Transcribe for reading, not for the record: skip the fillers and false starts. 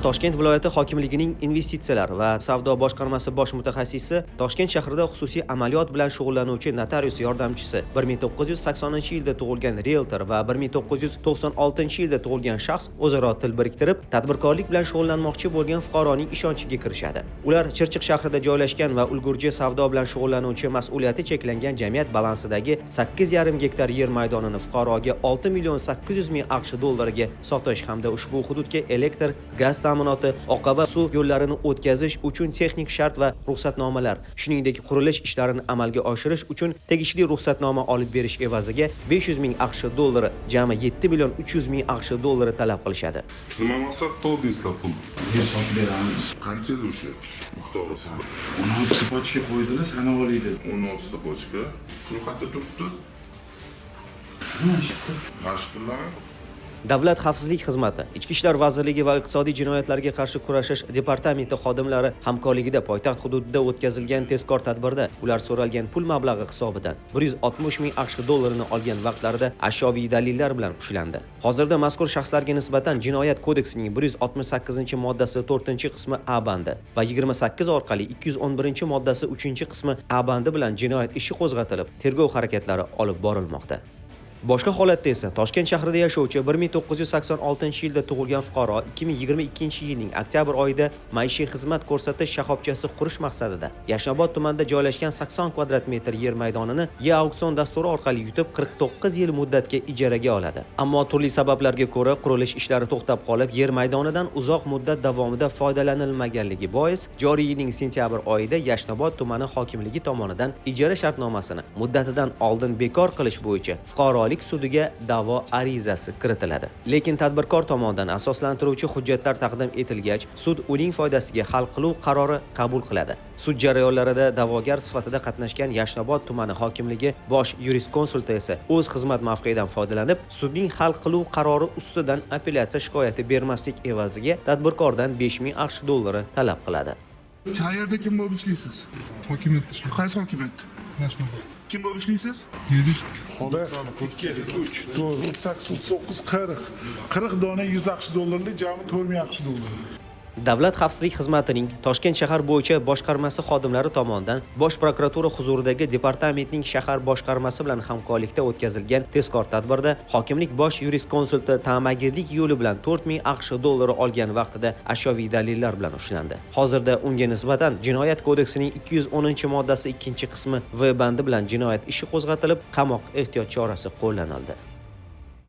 Toshkent viloyati hokimligining investitsiyalar va savdo boshqarmasi bosh mutaxassisi, Toshkent shahrida xususiy amaliyot bilan shug'ullanuvchi notarius yordamchisi, 1980-yilda tug'ilgan realtor va 1996-yilda tug'ilgan shaxs o'zaro til biriktirib, tadbirkorlik bilan shug'ullanmoqchi bo'lgan fuqaroning ishonchiga kirishadi. Ular Chirchiq shahrida joylashgan va ulgurji savdo bilan shug'ullanuvchi mas'uliyati cheklangan jamiyat balansidagi 8,5 gektar yer maydonini fuqaroga 6,800,000 AQSh dollariga sotish hamda ushbu hududga elektr, gaz ta'minoti, oqova suv yo'llarini o'tkazish uchun texnik shart va ruxsatnomalar, shuningdek qurilish ishlarini amalga oshirish uchun tegishli ruxsatnoma olib berish evaziga 500,000 AQSh dollari, jami 7,300,000 AQSh dollari talab qilishadi. Nima maqsadda oldingizlar pul? Yer sotib beramiz. Qanchada o'sha miqdori? 16 pochka qo'ydilar, sanab olaydi. 16 pochka. Pul qayerda turibdi? Mashq pullar. Davlat xavfsizlik xizmati, Ichki ishlar vazirligi va iqtisodiy jinoyatlarga qarshi kurashish departamenti xodimlari hamkorligida poytaxt hududida o'tkazilgan tezkor tadbirda ular so'ralgan pul mablag'i hisobidan 160,000 AQSh dollarini olgan vaqtlarida ashyoviy dalillar bilan ushlandi. Hozirda mazkur shaxslarga nisbatan Jinoyat kodeksining 168-moddasi 4-qismi A bandi va 28 orqali 211-moddasi 3-qismi A bandi bilan jinoyat ishi qo'zg'atilib, tergov harakatlari olib borilmoqda. Boshqa holatda esa Toshkent shahrida yashovchi 1986-yilda tug'ilgan fuqaro 2022-yilning oktyabr oyida maishiy xizmat ko'rsatish shoxobchasi qurish maqsadida Yashnobod tumanida joylashgan 80 kvadrat metr yer maydonini e-auksion dasturi orqali yutib 49 yil muddatga ijaraga oladi. Ammo turli sabablarga ko'ra qurilish ishlari to'xtab qolib, yer maydonidan uzoq muddat davomida foydalanilmaganligi bois joriy yilning sentyabr oyida Yashnobod tumani hokimligi tomonidan ijara shartnomasini muddatidan oldin bekor qilish bo'yicha fuqaro sudiga da'vo arizasi kiritiladi. Lekin tadbirkor tomonidan asoslantiruvchi hujjatlar taqdim etilgach, sud uning foydasiga hal qiluv qarori qabul qiladi. Sud jarayonlarida da'vogar sifatida qatnashgan Yashnobod tumani hokimligi bosh yuristkonsulti esa o'z xizmat mavqeyidan foydalanib, sudning hal qiluv qarori ustidan apellyatsiya shikoyati bermaslik evaziga tadbirkordan 5,000 AQSh dollari talab qiladi. Qayerda kim bo'lib ishlaysiz? Hokimiyatda ishlayman. Qaysi hokimiyat? Yashnobod. Kim bo'lib ishlaysiz? 40 dona 100 AQSh dollarlik, jami 4,000 AQSh dollar. Davlat xavfsizlik xizmatining Toshkent shahar bo'yicha boshqarmasi xodimlari tomonidan Bosh prokuratura huzuridagi departamentning shahar boshqarmasi bilan hamkorlikda o'tkazilgan tezkor tadbirda hokimlik bosh yuristkonsulti ta'magirlik yo'li bilan 4,000 AQSh dollari olgan vaqtida ashyoviy dalillar bilan ushlandi. Hozirda unga nisbatan Jinoyat kodeksining 210-moddasi 2-qismi V bandi bilan jinoyat ishi qo'zg'atilib, qamoq ehtiyot chorasi qo'llanildi.